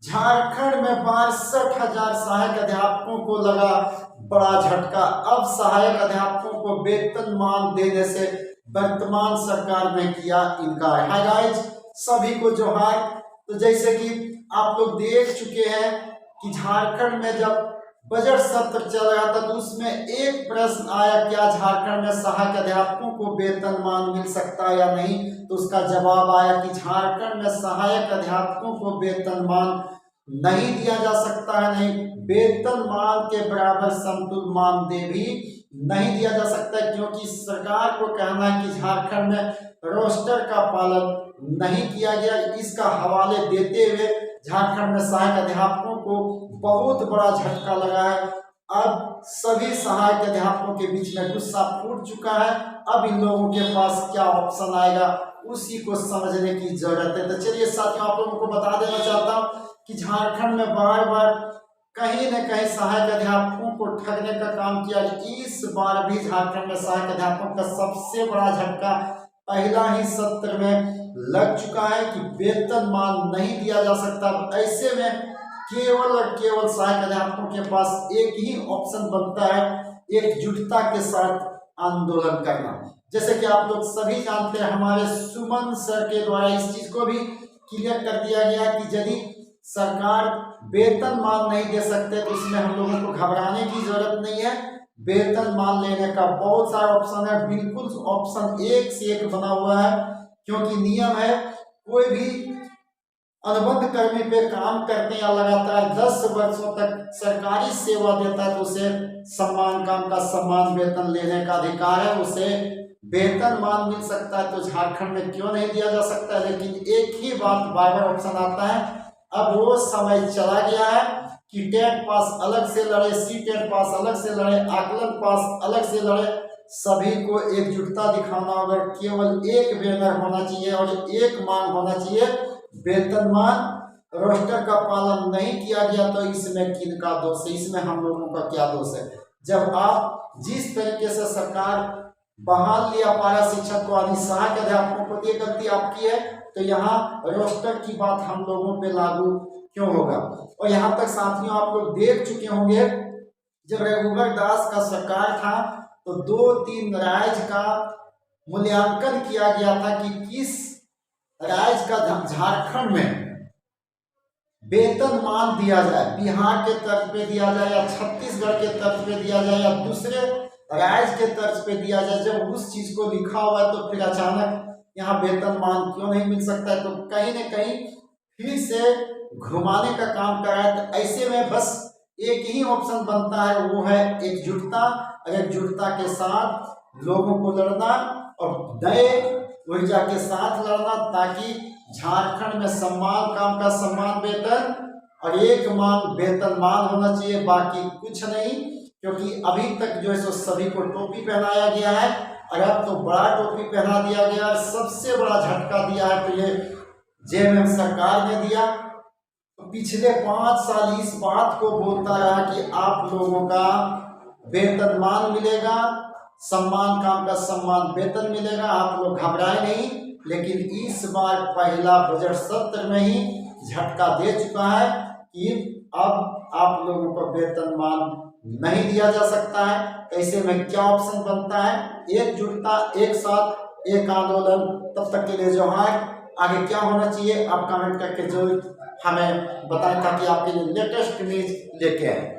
झारखंड में 62,000 सहायक अध्यापकों को लगा बड़ा झटका। अब सहायक अध्यापकों को वेतनमान देने से वर्तमान सरकार ने किया इनकार। हाय गाइस, सभी को जोहार। तो जैसे कि आप लोग देख चुके हैं कि झारखंड में जब बजट सत्र चल रहा था तो उसमें एक प्रश्न आया, क्या झारखंड में सहायक अध्यापकों को वेतनमान मिल सकता है या नहीं। तो उसका जवाब आया कि झारखंड में सहायक अध्यापकों को वेतनमान नहीं दिया जा सकता है, नहीं वेतनमान के बराबर समतुल्य मानदेय भी नहीं दिया जा सकता है, क्योंकि सरकार को कहना है कि झारखंड में रोस्टर का पालन नहीं किया गया। इसका हवाले देते हुए झारखंड में सहायक अध्यापकों को बहुत बड़ा झटका लगा है। अब सभी सहायक अध्यापकों के बीच में गुस्सा फूट चुका है। अब इन लोगों के पास क्या ऑप्शन आएगा उसी को समझने की जरूरत है। तो चलिए साथियों, आप लोगों को बता देना चाहता हूँ कि झारखंड में बार बार कहीं न कहीं सहायक अध्यापकों को ठगने का काम किया। इस बार भी झारखंड में सहायक अध्यापकों का सबसे बड़ा झटका पहला ही सत्र में लग चुका है कि वेतनमान नहीं दिया जा सकता। ऐसे में केवल और केवल सहायक अध्यापकों के पास एक ही ऑप्शन बनता है, एकजुटता के साथ आंदोलन करना। जैसे कि आप लोग सभी जानते हैं, हमारे सुमन सर के द्वारा इस चीज को भी क्लियर कर दिया गया कि यदि सरकार वेतनमान नहीं दे सकते तो इसमें हम लोगों को घबराने की जरूरत नहीं है। वेतनमान लेने का बहुत सारा ऑप्शन है, बिल्कुल ऑप्शन एक से एक बना हुआ है, क्योंकि नियम है कोई भी अनुबंध कर्मी पे काम करते हैं या लगातार 10 वर्षों तक सरकारी सेवा देता है तो उसे सम्मान काम का सम्मान वेतन लेने का अधिकार है, उसे वेतनमान मिल सकता है। तो झारखंड में क्यों नहीं दिया जा सकता है। लेकिन एक ही बात बार बार ऑप्शन आता है, अब वो समय चला गया है कि टेट पास अलग से लड़े, सी टेट पास अलग से लड़े, आकलन पास अलग से लड़े। सभी को एकजुटता दिखाना होगा, केवल एक बैनर होना चाहिए और एक मांग होना चाहिए, वेतनमान। रोस्टर का पालन नहीं किया गया तो इसमें किनका दोष है, इसमें हम लोगों का क्या दोष है। जब आप जिस तरीके से सरकार बहाल लिया पारा शिक्षक को, सहायक अध्यापकों को, ये गलती आपकी है, तो यहाँ रोस्टर की बात हम लोगों पे लागू क्यों होगा। और यहाँ तक साथियों आप लोग देख चुके होंगे, जब रघुवर दास का सरकार था तो 2-3 राज्य का मूल्यांकन किया गया था कि किस राज्य का झारखंड में वेतनमान दिया जाए, बिहार के तर्ज पे दिया जाए या छत्तीसगढ़ के तर्ज पे दिया जाए या दूसरे राज्य के तर्ज पे दिया जाए। जब उस चीज को लिखा हुआ है तो फिर अचानक यहाँ वेतनमान क्यों नहीं मिल सकता है, तो कहीं न कहीं फिर से घुमाने का काम कर रहा है। तो ऐसे में बस एक ही ऑप्शन बनता है, वो है एकजुटता। एकजुटता के साथ लोगों को लड़ना और नए ऊर्जा के साथ लड़ना, ताकि झारखंड में सम्मान काम का सम्मान वेतन और एक मांग वेतनमान होना चाहिए, बाकी कुछ नहीं। क्योंकि अभी तक जो है सो सभी को टोपी पहनाया गया है और अब तो बड़ा टोपी पहना दिया गया है। सबसे बड़ा झटका दिया है तो ये जेएमएम सरकार ने दिया। तो पिछले 5 साल इस बात को बोलता रहा कि आप लोगों का वेतनमान मिलेगा, सम्मान काम का सम्मान वेतन मिलेगा, आप लोग घबराए नहीं। लेकिन इस बार पहला बजट सत्र में ही झटका दे चुका है कि अब आप लोगों को वेतनमान नहीं दिया जा सकता है। ऐसे में क्या ऑप्शन बनता है, एकजुटता, एक साथ, एक आंदोलन। तब तक के लिए जोहार। आगे क्या होना चाहिए आप कमेंट करके जरूर हमें बताएं, ताकि आपके लिए लेटेस्ट न्यूज लेके आए।